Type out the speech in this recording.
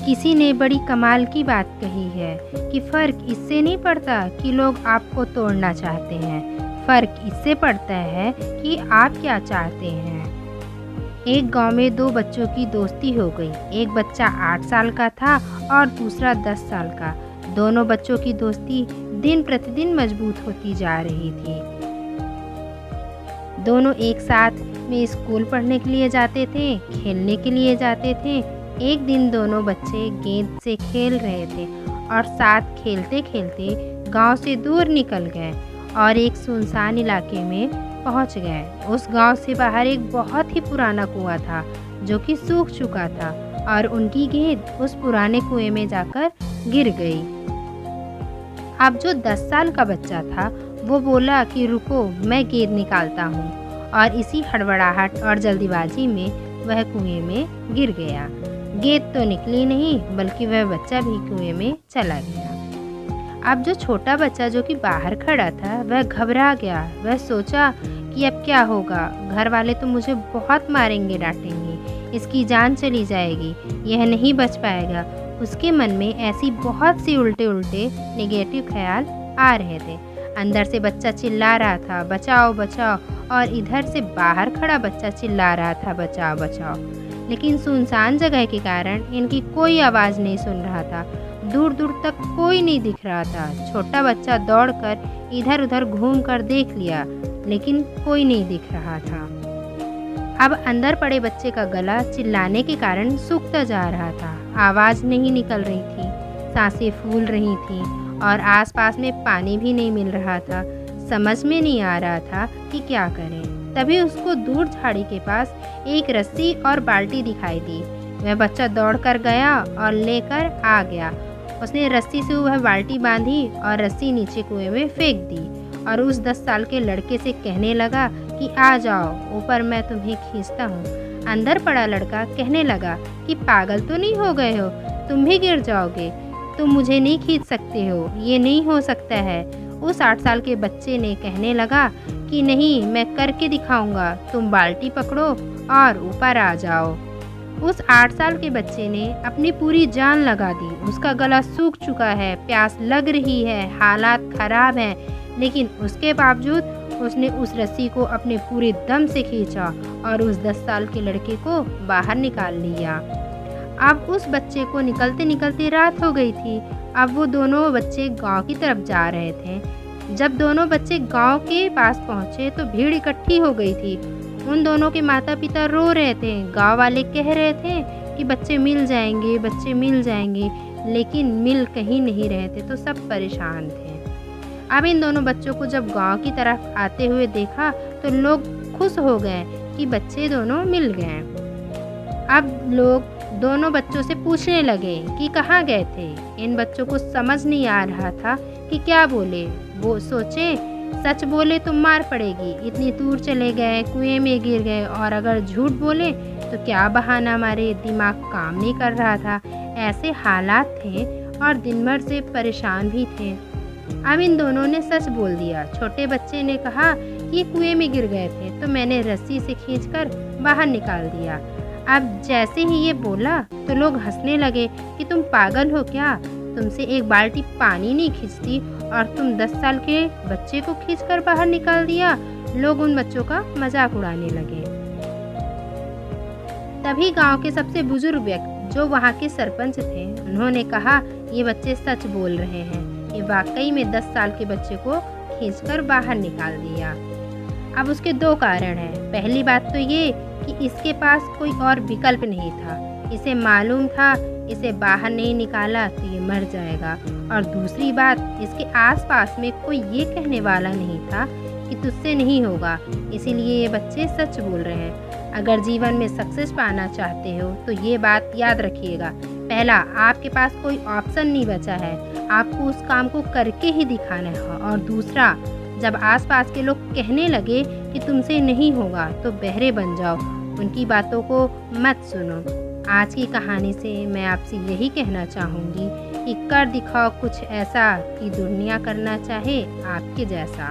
किसी ने बड़ी कमाल की बात कही है कि फ़र्क इससे नहीं पड़ता कि लोग आपको तोड़ना चाहते हैं, फ़र्क इससे पड़ता है कि आप क्या चाहते हैं। एक गांव में दो बच्चों की दोस्ती हो गई। एक बच्चा 8 साल का था और दूसरा 10 साल का। दोनों बच्चों की दोस्ती दिन प्रतिदिन मजबूत होती जा रही थी। दोनों एक साथ में स्कूल पढ़ने के लिए जाते थे, खेलने के लिए जाते थे। एक दिन दोनों बच्चे गेंद से खेल रहे थे और साथ खेलते खेलते गांव से दूर निकल गए और एक सुनसान इलाके में पहुंच गए। उस गांव से बाहर एक बहुत ही पुराना कुआं था जो कि सूख चुका था और उनकी गेंद उस पुराने कुएं में जाकर गिर गई। अब जो 10 साल का बच्चा था वो बोला कि रुको, मैं गेंद निकालता हूँ, और इसी हड़बड़ाहट और जल्दीबाजी में वह कुएं में गिर गया। गेंद तो निकली नहीं बल्कि वह बच्चा भी कुएं में चला गया। अब जो छोटा बच्चा जो कि बाहर खड़ा था वह घबरा गया। वह सोचा कि अब क्या होगा, घर वाले तो मुझे बहुत मारेंगे डांटेंगे, इसकी जान चली जाएगी, यह नहीं बच पाएगा। उसके मन में ऐसी बहुत सी उल्टे उल्टे नेगेटिव ख्याल आ रहे थे। अंदर से बच्चा चिल्ला रहा था बचाओ बचाओ, और इधर से बाहर खड़ा बच्चा चिल्ला रहा था बचाओ बचाओ। लेकिन सुनसान जगह के कारण इनकी कोई आवाज़ नहीं सुन रहा था। दूर दूर तक कोई नहीं दिख रहा था। छोटा बच्चा दौड़कर इधर उधर घूमकर देख लिया लेकिन कोई नहीं दिख रहा था। अब अंदर पड़े बच्चे का गला चिल्लाने के कारण सूखता जा रहा था। आवाज़ नहीं निकल रही थी, सांसें फूल रही थीं और आसपास में पानी भी नहीं मिल रहा था। समझ में नहीं आ रहा था कि क्या करें। तभी उसको दूर झाड़ी के पास एक रस्सी और बाल्टी दिखाई दी। वह बच्चा दौड़कर गया और लेकर आ गया। उसने रस्सी से वह बाल्टी बांधी और रस्सी नीचे कुएं में फेंक दी और उस 10 साल के लड़के से कहने लगा कि आ जाओ ऊपर, मैं तुम्हें खींचता हूँ। अंदर पड़ा लड़का कहने लगा कि पागल तो नहीं हो गए हो, तुम भी गिर जाओगे, तुम मुझे नहीं खींच सकते हो, ये नहीं हो सकता है। उस 8 साल के बच्चे ने कहने लगा कि नहीं, मैं करके दिखाऊंगा, तुम बाल्टी पकड़ो और ऊपर आ जाओ। उस 8 साल के बच्चे ने अपनी पूरी जान लगा दी। उसका गला सूख चुका है, प्यास लग रही है, हालात खराब हैं, लेकिन उसके बावजूद उसने उस रस्सी को अपने पूरे दम से खींचा और उस 10 साल के लड़के को बाहर निकाल लिया। अब उस बच्चे को निकलते निकलते रात हो गई थी। अब वो दोनों बच्चे गांव की तरफ जा रहे थे। जब दोनों बच्चे गांव के पास पहुंचे तो भीड़ इकट्ठी हो गई थी। उन दोनों के माता पिता रो रहे थे। गांव वाले कह रहे थे कि बच्चे मिल जाएंगे, बच्चे मिल जाएंगे, लेकिन मिल कहीं नहीं रहे थे, तो सब परेशान थे। अब इन दोनों बच्चों को जब गांव की तरफ आते हुए देखा तो लोग खुश हो गए कि बच्चे दोनों मिल गए। अब लोग दोनों बच्चों से पूछने लगे कि कहाँ गए थे। इन बच्चों को समझ नहीं आ रहा था कि क्या बोले। वो सोचे सच बोले तो मार पड़ेगी, इतनी दूर चले गए, कुएं में गिर गए, और अगर झूठ बोले तो क्या बहाना मारे। दिमाग काम नहीं कर रहा था। ऐसे हालात थे और दिन भर से परेशान भी थे। अब इन दोनों ने सच बोल दिया। छोटे बच्चे ने कहा कि ये कुएं में गिर गए थे तो मैंने रस्सी से खींचकर बाहर निकाल दिया। अब जैसे ही ये बोला तो लोग हंसने लगे कि तुम पागल हो क्या, तुमसे एक बाल्टी पानी नहीं खींचती और तुम 10 साल के बच्चे को खींचकर बाहर निकाल दिया। लोग उन बच्चों का मजाक उड़ाने लगे। तभी गांव के सबसे बुजुर्ग व्यक्ति जो वहां के सरपंच थे, उन्होंने कहा ये बच्चे सच बोल रहे हैं, ये वाकई में 10 साल के बच्चे को खींचकर बाहर निकाल दिया। अब उसके 2 कारण हैं। पहली बात तो ये कि इसके पास कोई और विकल्प नहीं था। इसे मालूम था इसे बाहर नहीं निकाला तो ये मर जाएगा, और दूसरी बात, इसके आसपास में कोई ये कहने वाला नहीं था कि तुझसे नहीं होगा, इसीलिए ये बच्चे सच बोल रहे हैं। अगर जीवन में सक्सेस पाना चाहते हो तो ये बात याद रखिएगा। पहला, आपके पास कोई ऑप्शन नहीं बचा है, आपको उस काम को करके ही दिखाना है। और दूसरा, जब आसपास के लोग कहने लगे कि तुमसे नहीं होगा तो बहरे बन जाओ, उनकी बातों को मत सुनो। आज की कहानी से मैं आपसे यही कहना चाहूँगी कि कर दिखाओ कुछ ऐसा कि दुनिया करना चाहे आपके जैसा।